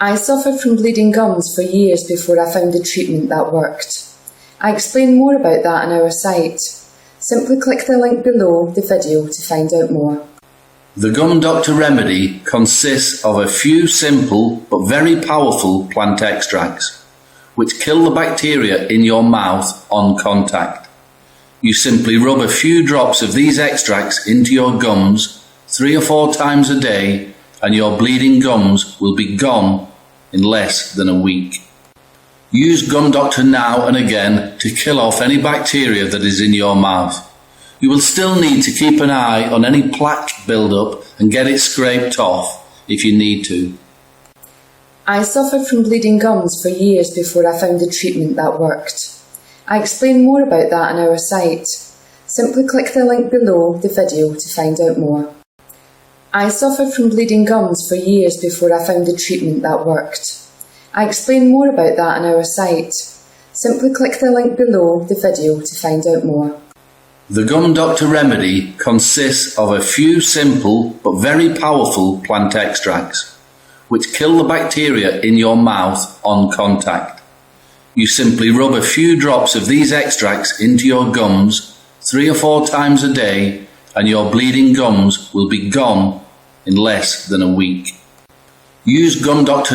I suffered from bleeding gums for years before I found the treatment that worked. I explain more about that on our site. Simply click the link below the video to find out more. The Gum Doctor remedy consists of a few simple but very powerful plant extracts, which kill the bacteria in your mouth on contact. You simply rub a few drops of these extracts into your gums 3 or 4 times a day, and your bleeding gums will be gone in less than a week. Use Gum Doctor now and again to kill off any bacteria that is in your mouth. You will still need to keep an eye on any plaque build-up and get it scraped off if you need to. I suffered from bleeding gums for years before I found the treatment that worked. I explain more about that on our site. Simply click the link below the video to find out more. I suffered from bleeding gums for years before I found the treatment that worked. I explain more about that on our site. Simply click the link below the video to find out more. The Gum Doctor remedy consists of a few simple but very powerful plant extracts, which kill the bacteria in your mouth on contact. You simply rub a few drops of these extracts into your gums 3 or 4 times a day, and your bleeding gums will be gone in less than a week. Use Gum Doctor